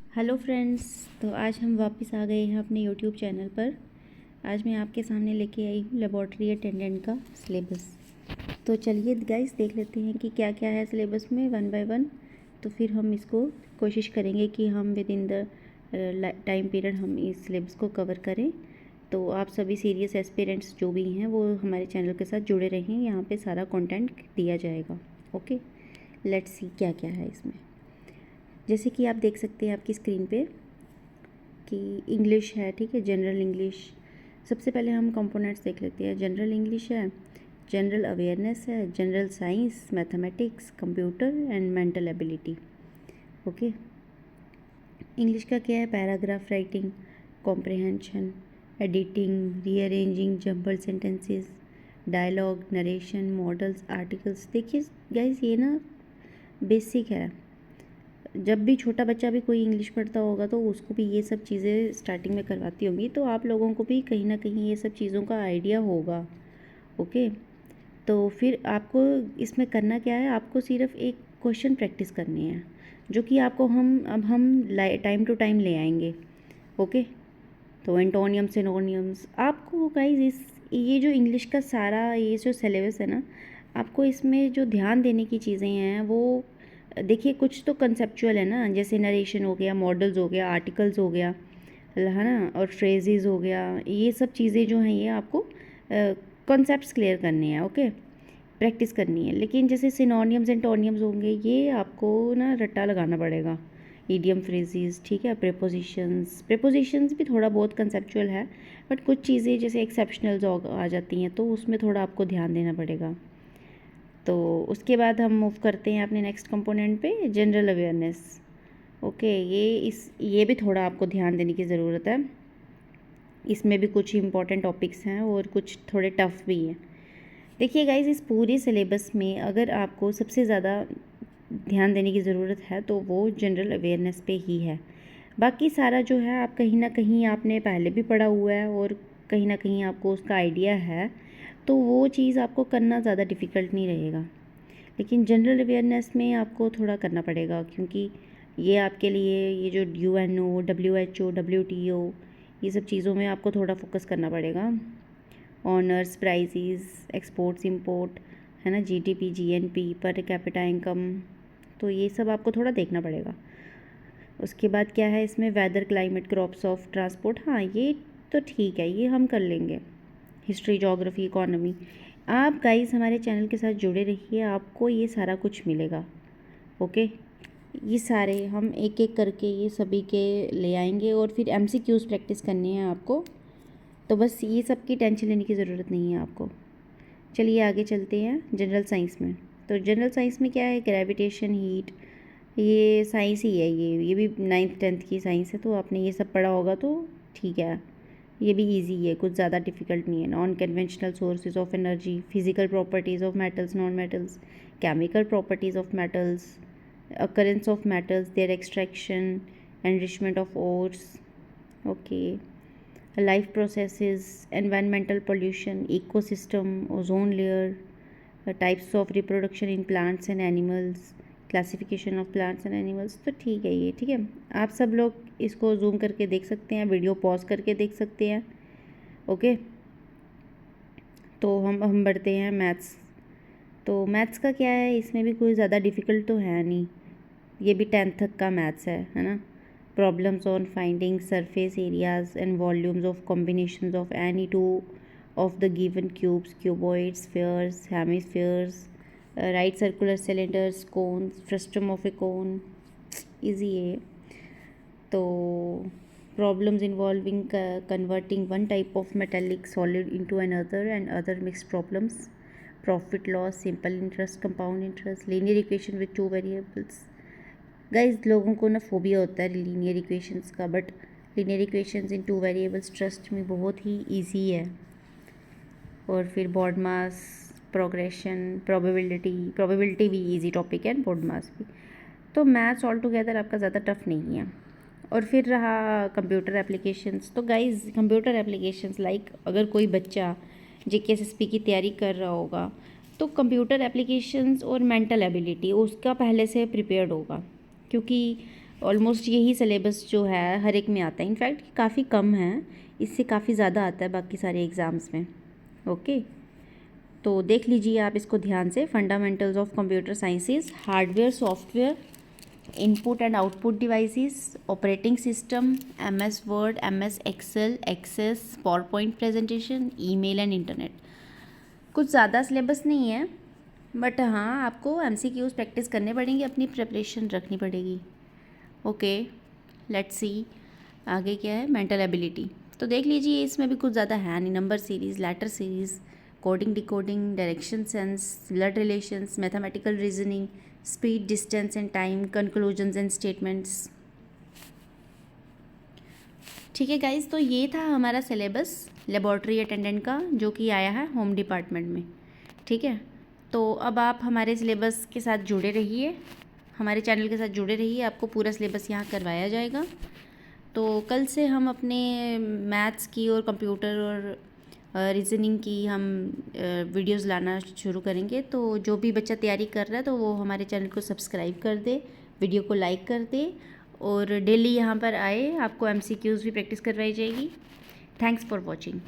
Hello friends. तो आज हम वापस आ गए हैं अपने यूट्यूब चैनल पर। आज मैं आपके सामने लेके आई हूँ लेबॉर्ट्री अटेंडेंट का सिलेबस। तो चलिए गाइस देख लेते हैं कि क्या क्या है सिलेबस में वन बाय वन। तो फिर हम इसको कोशिश करेंगे कि हम with in the time period हम इस सिलेबस को कवर करें। तो आप सभी सीरियस एस्पिरेंट्स जो भी हैं वो हमारे चैनल के साथ जुड़े रहें। यहाँ पे सारा कंटेंट दिया जाएगा। ओके, लेट्स सी क्या क्या है इसमें। जैसे कि आप देख सकते हैं आपकी स्क्रीन पे कि इंग्लिश है, ठीक है, जनरल इंग्लिश। सबसे पहले हम कंपोनेंट्स देख लेते हैं। जनरल इंग्लिश है, जनरल अवेयरनेस है, general science, mathematics, computer and mental ability. Okay, English का क्या है? Paragraph writing, comprehension, editing, rearranging jumble sentences, dialogue, narration, models, articles. देखिए गाइस ये ना बेसिक है। जब भी छोटा बच्चा भी कोई इंग्लिश पढ़ता होगा तो उसको भी ये सब चीज़ें स्टार्टिंग में करवाती होंगी, तो आप लोगों को भी कहीं ना कहीं ये सब चीज़ों का आइडिया होगा। ओके, तो फिर आपको इसमें करना क्या है, आपको सिर्फ एक क्वेश्चन प्रैक्टिस करनी है जो कि आपको हम टाइम टू टाइम ले आएंगे। ओके, तो एंटोनियम सिनोनियम्स आपको गाइज ये जो इंग्लिश का सारा ये जो सिलेबस है ना, आपको इसमें जो ध्यान देने की चीज़ें हैं वो देखिए कुछ तो कंसेप्चुअल है ना, जैसे नरेशन हो गया, मॉडल्स हो गया, आर्टिकल्स हो गया, है ना, और फ्रेजेस हो गया। ये सब चीज़ें जो हैं ये आपको कॉन्सेप्ट्स क्लियर करने हैं। ओके, प्रैक्टिस करनी है। लेकिन जैसे सिनोनियम्स एंटोनियम्स होंगे ये आपको ना रट्टा लगाना पड़ेगा। ईडियम फ्रेजेस, ठीक है, प्रेपोजिशंस भी थोड़ा बहुत कंसेप्चुअल है, बट कुछ चीज़ें जैसे एक्सेप्शनल्स आ जाती हैं तो उसमें थोड़ा आपको ध्यान देना पड़ेगा। तो उसके बाद हम मूव करते हैं अपने नेक्स्ट कंपोनेंट पे, जनरल अवेयरनेस। ओके, ये भी थोड़ा आपको ध्यान देने की ज़रूरत है। इसमें भी कुछ इंपॉर्टेंट टॉपिक्स हैं और कुछ थोड़े टफ भी हैं। देखिए गाइज इस पूरे सिलेबस में अगर आपको सबसे ज़्यादा ध्यान देने की ज़रूरत है तो वो जनरल अवेयरनेस पे ही है। बाकी सारा जो है आप कहीं ना कहीं आपने पहले भी पढ़ा हुआ है और कहीं ना कहीं आपको उसका आइडिया है, तो वो चीज़ आपको करना ज़्यादा डिफ़िकल्ट नहीं रहेगा। लेकिन जनरल अवेयरनेस में आपको थोड़ा करना पड़ेगा, क्योंकि ये आपके लिए ये जो UNO, WHO, WTO ये सब चीज़ों में आपको थोड़ा फोकस करना पड़ेगा। ऑनर्स, प्राइजेस, एक्सपोर्ट्स इंपोर्ट, है ना, GDP, GNP, per capita income, तो ये सब आपको थोड़ा देखना पड़ेगा। उसके बाद क्या है इसमें, weather, climate, crops of transport, हाँ ये तो ठीक है, ये हम कर लेंगे। History, geography, economy. आप गाइस हमारे चैनल के साथ जुड़े रहिए, आपको ये सारा कुछ मिलेगा। ओके, ये सारे हम एक एक करके ये सभी के ले आएंगे और फिर MCQs प्रैक्टिस करनी है आपको। तो बस ये सब की टेंशन लेने की ज़रूरत नहीं है आपको। चलिए आगे चलते हैं जनरल साइंस में। तो जनरल साइंस में क्या है, ग्रेविटेशन, हीट, ये साइंस ही है। ये भी 9th 10th की साइंस है, तो आपने ये सब पढ़ा होगा तो ठीक है। ये भी इजी है, कुछ ज़्यादा डिफिकल्ट नहीं है। Non conventional sources of energy, physical properties of metals, non metals, chemical properties of metals, occurrence of metals, their extraction, enrichment of ores. Okay, life processes, environmental pollution, ecosystem, ozone layer, types of reproduction in plants and animals, classification of plants and animals. तो ठीक है, ये ठीक है। आप सब लोग इसको जूम करके देख सकते हैं, वीडियो पॉज करके देख सकते हैं। ओके, तो हम बढ़ते हैं मैथ्स। तो मैथ्स का क्या है, इसमें भी कोई ज़्यादा डिफ़िकल्ट तो है नहीं, ये भी 10th तक का मैथ्स है ना। Problems on finding surface areas and volumes of combinations of any two of the given cubes, cuboids, spheres, hemispheres, right circular cylinders, cones, frustum of a cone, easy है। तो problems involving converting one type of metallic solid into another and other mixed problems, profit loss, simple interest, compound interest, linear equation with 2 variables. Guys लोगों को ना phobia होता है linear equations का, but linear equations in 2 variables trust में बहुत ही easy है। और फिर बॉड मास, प्रोग्रेशन, प्रोबेबिलिटी भी इजी टॉपिक है, बॉड मास भी। तो मैथ्स ऑल टुगेदर आपका ज़्यादा टफ नहीं है। और फिर रहा कंप्यूटर एप्लीकेशंस। तो गाइज कंप्यूटर एप्लीकेशंस लाइक अगर कोई बच्चा JKSSP की तैयारी कर रहा होगा तो कंप्यूटर एप्लीकेशंस और मेंटल एबिलिटी उसका पहले से प्रिपेयर्ड होगा, क्योंकि ऑलमोस्ट यही सिलेबस जो है हर एक में आता है, इनफैक्ट काफ़ी कम है, इससे काफ़ी ज़्यादा आता है बाकी सारे एग्ज़ाम्स में। ओके, तो देख लीजिए आप इसको ध्यान से। Fundamentals of computer sciences, hardware software, input and output devices, operating system, MS Word, MS Excel, access, PowerPoint presentation, email and internet. कुछ ज़्यादा सिलेबस नहीं है, बट हाँ आपको MCQs प्रैक्टिस करने पड़ेंगे, अपनी प्रिपरेशन रखनी पड़ेगी। ओके, लेट्स सी आगे क्या है। मेंटल एबिलिटी तो देख लीजिए, इसमें भी कुछ ज़्यादा है नहीं। Number series, letter series, coding decoding, direction sense, blood relations, mathematical reasoning, speed, distance and time, conclusions and statements. ठीक है गाइज, तो ये था हमारा सिलेबस लेबॉर्ट्री अटेंडेंट का, जो कि आया है होम डिपार्टमेंट में। ठीक है, तो अब आप हमारे सिलेबस के साथ जुड़े रहिए, हमारे चैनल के साथ जुड़े रहिए, आपको पूरा सिलेबस यहाँ करवाया जाएगा। तो कल से हम अपने मैथ्स की और कंप्यूटर और रीजनिंग की हम वीडियोस लाना शुरू करेंगे। तो जो भी बच्चा तैयारी कर रहा है तो वो हमारे चैनल को सब्सक्राइब कर दे, वीडियो को लाइक कर दे, और डेली यहाँ पर आए, आपको MCQs भी प्रैक्टिस करवाई जाएगी। Thanks for watching.